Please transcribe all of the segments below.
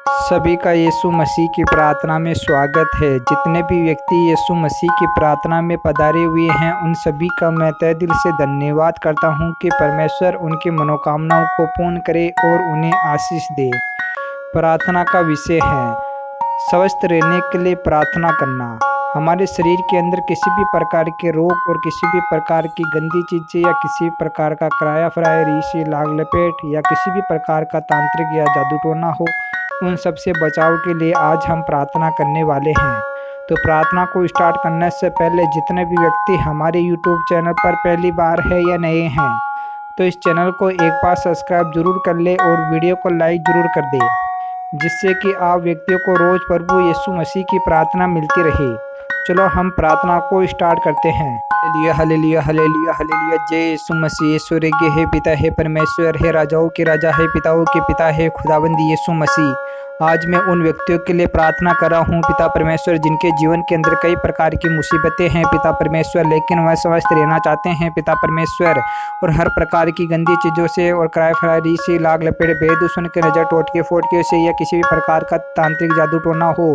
सभी का यीशु मसीह की प्रार्थना में स्वागत है। जितने भी व्यक्ति यीशु मसीह की प्रार्थना में पधारे हुए हैं उन सभी का मैं तहे दिल से धन्यवाद करता हूं कि परमेश्वर उनकी मनोकामनाओं को पूर्ण करे और उन्हें आशीष दे। प्रार्थना का विषय है स्वस्थ रहने के लिए प्रार्थना करना। हमारे शरीर के अंदर किसी भी प्रकार के रोग और किसी भी प्रकार की गंदी चीज़ें या किसी भी प्रकार का कराया फराया रीछ लाग लपेट या किसी भी प्रकार का तांत्रिक या जादू टोना हो, उन सब से बचाव के लिए आज हम प्रार्थना करने वाले हैं। तो प्रार्थना को स्टार्ट करने से पहले जितने भी व्यक्ति हमारे यूट्यूब चैनल पर पहली बार है या नए हैं तो इस चैनल को एक बार सब्सक्राइब जरूर कर ले और वीडियो को लाइक जरूर कर दे, जिससे कि आप व्यक्तियों को रोज़ प्रभु यीशु मसीह की प्रार्थना मिलती रहे। चलो हम प्रार्थना को स्टार्ट करते हैं। Hallelujah hallelujah hallelujah hallelujah. जय यीशु मसीह। स्वर्गीय है पिता है परमेश्वर है, राजाओं के राजा है, पिताओं के पिता है खुदावंद यीशु मसीह। आज मैं उन व्यक्तियों के लिए प्रार्थना कर रहा हूँ पिता परमेश्वर जिनके जीवन के अंदर कई प्रकार की मुसीबतें हैं पिता परमेश्वर, लेकिन वह स्वस्थ रहना चाहते हैं पिता परमेश्वर, और हर प्रकार की गंदी चीज़ों से और किराए फरारी से लाग लपेट बेदुश्मन के नज़र टोटके फोटके से या किसी भी प्रकार का तांत्रिक जादू टोना हो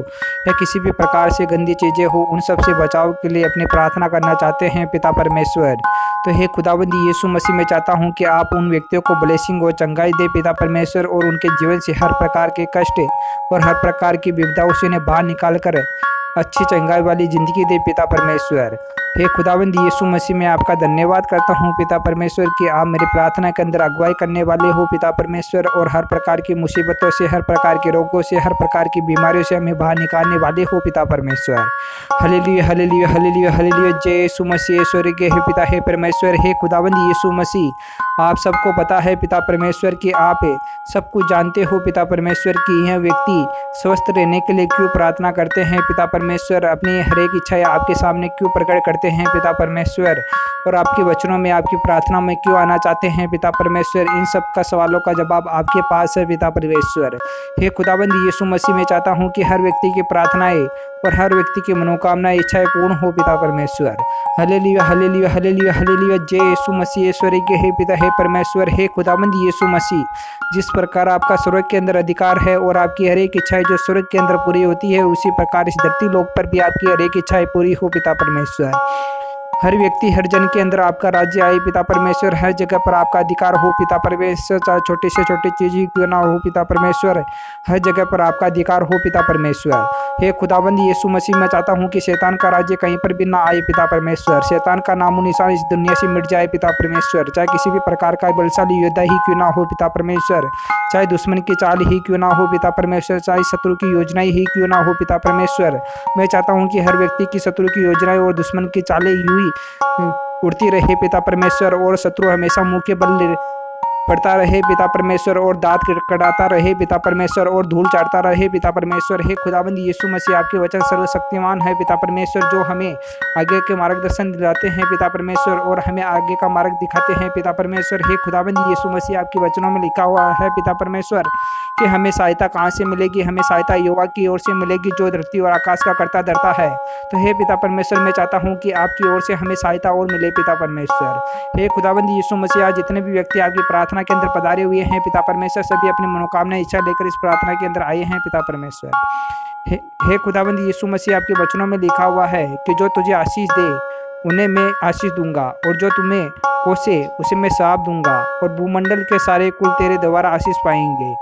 या किसी भी प्रकार से गंदी चीज़ें हो, उन सब से बचाव के लिए अपनी प्रार्थना करना चाहते हैं पिता परमेश्वर। तो हे खुदावंद यीशु मसीह, मैं चाहता हूं कि आप उन व्यक्तियों को ब्लेसिंग और चंगाई दे पिता परमेश्वर, और उनके जीवन से हर प्रकार के कष्ट और हर प्रकार की विपदाओं से उन्हें बाहर निकाल कर अच्छी चंगाई वाली ज़िंदगी दे पिता परमेश्वर। हे खुदावंद यीशु मसीह, मैं आपका धन्यवाद करता हूँ पिता परमेश्वर कि आप मेरी प्रार्थना के अंदर अगुवाई करने वाले हो पिता परमेश्वर, और हर प्रकार की मुसीबतों से, हर प्रकार के रोगों से, हर प्रकार की बीमारियों से हमें बाहर निकालने वाले हो पिता परमेश्वर। Hallelujah hallelujah hallelujah hallelujah. जय यीशु मसीह। स्वर्गीय है पिता है परमेश्वर हे खुदावंद यीशु मसीह, आप सबको पता है पिता परमेश्वर कि आप सब कुछ जानते हो पिता परमेश्वर कि यह व्यक्ति स्वस्थ रहने के लिए क्यों प्रार्थना करते हैं पिता परमेश्वर, अपनी हर एक इच्छाएं आपके सामने क्यों प्रकट करते हैं पिता परमेश्वर, और आपके वचनों में आपकी प्रार्थना में क्यों आना चाहते हैं पिता परमेश्वर। इन सब का सवालों का जवाब आपके पास है पिता परमेश्वर। हे खुदाबंद यीशु मसीह, मैं चाहता हूँ कि हर व्यक्ति की प्रार्थनाएं और हर व्यक्ति की मनोकामनाएं इच्छाएं पूर्ण हो पिता परमेश्वर। Hallelujah hallelujah hallelujah hallelujah. जय यीशु मसीह। स्वर्गीय है पिता है परमेश्वर हे खुदाबंद यीशु मसीह, जिस प्रकार आपका स्वर्ग के अंदर अधिकार है और आपकी हर एक इच्छाएं जो स्वर्ग के अंदर पूरी होती है, उसी प्रकार इस धरती लोक पर भी आपकी हर एक इच्छाएं पूरी हो पिता परमेश्वर। हर व्यक्ति हर जन के अंदर आपका राज्य आए पिता परमेश्वर, हर जगह पर आपका अधिकार हो पिता परमेश्वर, चाहे छोटी से छोटी चीज ही क्यों ना हो पिता परमेश्वर, हर जगह पर आपका अधिकार हो पिता परमेश्वर। हे खुदाबंद यीशु मसीह, मैं चाहता हूँ कि शैतान का राज्य कहीं पर भी ना आए पिता परमेश्वर, शैतान का नामो निशान इस दुनिया से मिट जाए पिता परमेश्वर, चाहे किसी भी प्रकार का बलशाली योद्धा ही क्यों ना हो पिता परमेश्वर, चाहे दुश्मन की चाल ही क्यों ना हो पिता परमेश्वर, चाहे शत्रु की योजनाएं ही क्यों ना हो पिता परमेश्वर। मैं चाहता हूँ कि हर व्यक्ति की शत्रु की योजनाएं और दुश्मन की चालें यूं उड़ती रहे पिता परमेश्वर, और शत्रु हमेशा मुंह के बल पड़ता रहे पिता परमेश्वर, और दांत कड़ाता रहे पिता परमेश्वर, और धूल चाटता रहे पिता परमेश्वर। हे खुदाबंद यीशु मसीह, आपके वचन सर्वशक्तिमान है पिता परमेश्वर, जो हमें आगे के मार्गदर्शन दिलाते हैं पिता परमेश्वर, और हमें आगे का मार्ग दिखाते हैं पिता परमेश्वर। हे खुदाबंद यीशु मसीह, आपके वचनों में लिखा हुआ है पिता परमेश्वर कि हमें सहायता कहाँ से मिलेगी, हमें सहायता यहोवा की ओर से मिलेगी जो धरती और आकाश का कर्ता धरता है। तो हे पिता परमेश्वर, मैं चाहता हूँ कि आपकी ओर से हमें सहायता और मिले पिता परमेश्वर। हे खुदाबंद यीशु मसीह, आज जितने भी व्यक्ति आपकी प्रार्थना के अंदर पधारे हुए हैं पिता परमेश्वर, सभी अपनी मनोकामना इच्छा लेकर इस प्रार्थना के अंदर आए हैं पिता परमेश्वर। हे खुदाबंद यीशु मसीह, आपके वचनों में लिखा हुआ है कि जो तुझे आशीष दे उन्हें मैं आशीष दूंगा, और जो तुम्हें कोसे उसे मैं श्राप दूंगा, और भूमंडल के सारे कुल तेरे द्वारा आशीष पाएंगे।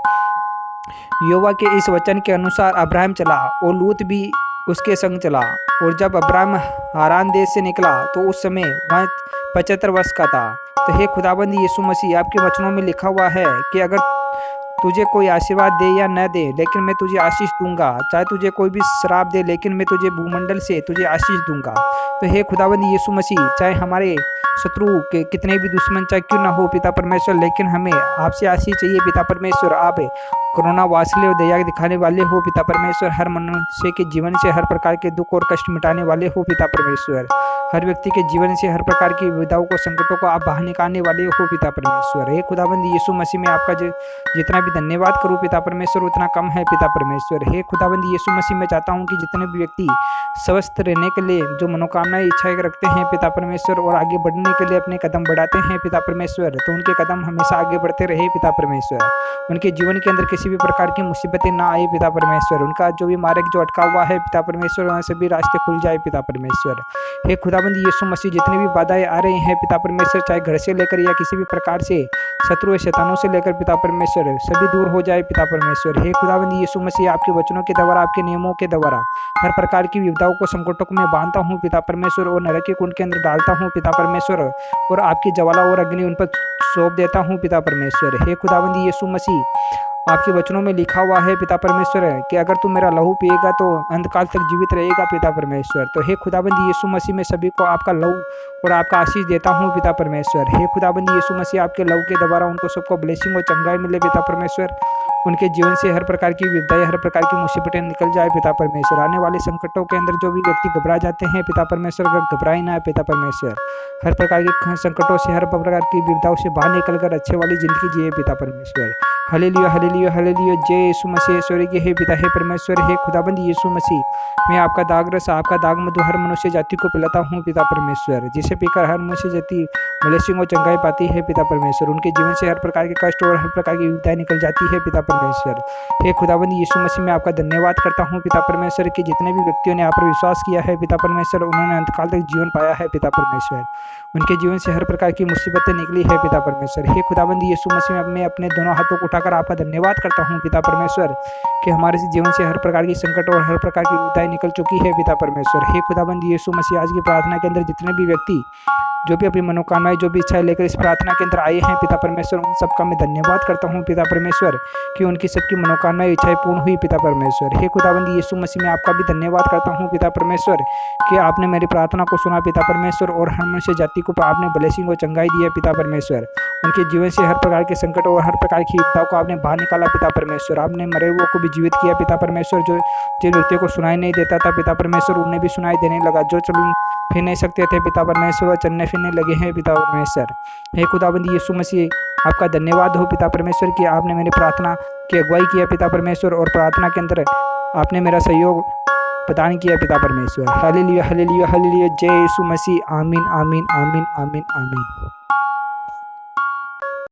यहोवा के इस वचन के अनुसार अब्राहम चला और लूत भी उसके संग चला, और जब अब्राहम हारान देश से निकला तो उस समय वह 75 वर्ष का था। तो हे खुदाबंद यीशु मसीह, आपके वचनों में लिखा हुआ है कि अगर तुझे कोई आशीर्वाद दे या न दे, लेकिन मैं तुझे आशीष दूंगा, चाहे तुझे कोई भी श्राप दे, लेकिन मैं तुझे भूमंडल से तुझे आशीष दूंगा। तो हे खुदाबंद यीशु मसीह, चाहे हमारे शत्रु के कितने भी दुश्मन चाहे क्यों ना हो पिता परमेश्वर, लेकिन हमें आपसे आशीष चाहिए पिता परमेश्वर। आप कोरोना वात्सल्य और दया दिखाने वाले हो पिता परमेश्वर, हर मनुष्य के जीवन से हर प्रकार के दुख और कष्ट मिटाने वाले हो पिता परमेश्वर, हर व्यक्ति के जीवन से हर प्रकार की विपदाओं को, संकटों को आप बाहर निकालने वाले हो पिता परमेश्वर। हे खुदाबंद यीशु मसीह, में आपका जितना भी धन्यवाद करूँ पिता परमेश्वर उतना कम है पिता परमेश्वर। हे खुदाबंद यीशु मसीह, मैं चाहता हूँ कि जितने भी व्यक्ति स्वस्थ रहने के लिए जो मनोकामनाएं इच्छाएं रखते हैं पिता परमेश्वर और आगे बढ़ने के लिए अपने कदम बढ़ाते हैं पिता परमेश्वर, तो उनके कदम हमेशा आगे बढ़ते रहे पिता परमेश्वर। उनके जीवन के अंदर किसी भी प्रकार की मुसीबतें ना आए पिता परमेश्वर। उनका जो भी मार्ग जो अटका हुआ है पिता परमेश्वर, वहाँ से भी रास्ते खुल जाए पिता परमेश्वर। हे खुदाबंद यीशु मसीह, जितनी भी बाधाएं आ रही हैं पिता परमेश्वर, चाहे घर से लेकर या किसी भी प्रकार से शत्रु व शैतानों से लेकर पिता परमेश्वर, सभी दूर हो जाए पिता परमेश्वर। हे खुदाबंद यीशु मसीह, आपके वचनों के द्वारा, आपके नियमों के द्वारा हर प्रकार की विपदाओं को, संकटों को मैं बांधता हूँ पिता परमेश्वर और नरक के कुंड के अंदर डालता हूँ पिता परमेश्वर, और आपकी ज्वाला और अग्नि उन पर सौंप देता हूँ पिता परमेश्वर। हे खुदाबंद यीशु मसीह, आपके वचनों में लिखा हुआ है पिता परमेश्वर कि अगर तू मेरा लहू पिएगा तो अंतकाल तक जीवित रहेगा पिता परमेश्वर। तो हे खुदाबंद यीशु मसीह, मैं सभी को आपका लहू और आपका आशीष देता हूँ पिता परमेश्वर। हे खुदाबंद यीशु मसीह, आपके लहू के द्वारा उनको सबको ब्लेसिंग और चंगाई मिले पिता परमेश्वर। उनके जीवन से हर प्रकार की विपदाएं, हर प्रकार की मुसीबतें निकल जाए पिता परमेश्वर। आने वाले संकटों के अंदर जो भी व्यक्ति घबरा जाते हैं पिता परमेश्वर, अगर घबराए ना पिता परमेश्वर, हर प्रकार के संकटों से, हर प्रकार की विपदाओं से बाहर निकलकर अच्छे वाली जिंदगी जिए पिता परमेश्वर। हालेलुया हालेलुया हालेलुया, जय यीशु मसीह। स्वर्ग के हे पिता, हे परमेश्वर, हे खुदाबंद यीशु मसीह, मैं आपका दाग रस, आपका दाग मधु हर मनुष्य जाति को पिलाता हूँ पिता परमेश्वर, जिसे पीकर हर मनुष्य जाति ब्लेसिंग और चंगाई पाती है पिता परमेश्वर। उनके जीवन से हर प्रकार के कष्ट और हर प्रकार की विपदाएं निकल जाती है पिता परमेश्वर। हे खुदाबंद यीशु मसीह, मैं आपका धन्यवाद करता हूँ पिता परमेश्वर कि जितने भी व्यक्तियों ने आप पर विश्वास किया है पिता परमेश्वर, उन्होंने अंतकाल तक जीवन पाया है पिता परमेश्वर। उनके जीवन से हर प्रकार की मुसीबतें निकली है पिता परमेश्वर। हे खुदाबंद यीशु मसीह, मैं अपने दोनों हाथों को उठाकर आपका धन्यवाद करता हूँ पिता परमेश्वर कि हमारे जीवन से हर प्रकार की संकट और हर प्रकार की विपदाएं निकल चुकी है पिता परमेश्वर। हे खुदाबंद यीशु मसीह, आज की प्रार्थना के अंदर जितने भी व्यक्ति जो भी अपनी मनोकामनाएं, जो भी इच्छाएं लेकर इस प्रार्थना के अंदर आए हैं पिता परमेश्वर, उन सबका मैं धन्यवाद करता हूं पिता परमेश्वर कि उनकी सबकी मनोकामनाएं, इच्छाएं पूर्ण हुई पिता परमेश्वर। हे खुदाबंद यीशु मसीह, मैं आपका भी धन्यवाद करता हूं पिता परमेश्वर कि आपने मेरी प्रार्थना को सुना पिता परमेश्वर, और हर मनुष्य जाति को आपने ब्लेसिंग और चंगाई दी है पिता परमेश्वर। उनके जीवन से हर प्रकार के संकट और हर प्रकार की विपदाओं को आपने बाहर निकाला पिता परमेश्वर। आपने मरे हुए को भी जीवित किया पिता परमेश्वर। जो जिन व्यक्तियों को सुनाई नहीं देता था पिता परमेश्वर, उन्हें भी सुनाई देने लगा। जो चल फिर नहीं सकते थे पिता परमेश्वर, वह चलने फिरने लगे हैं पिता परमेश्वर। हे खुदाबंद यीशु मसीह, आपका धन्यवाद हो पिता परमेश्वर कि आपने मेरी प्रार्थना की अगुवाई किया पिता परमेश्वर, और प्रार्थना के अंदर आपने मेरा सहयोग प्रदान किया पिता परमेश्वर। हालेलुया हालेलुया हालेलुया, जय यीशु मसीह। आमीन आमीन आमीन आमीन आमीन।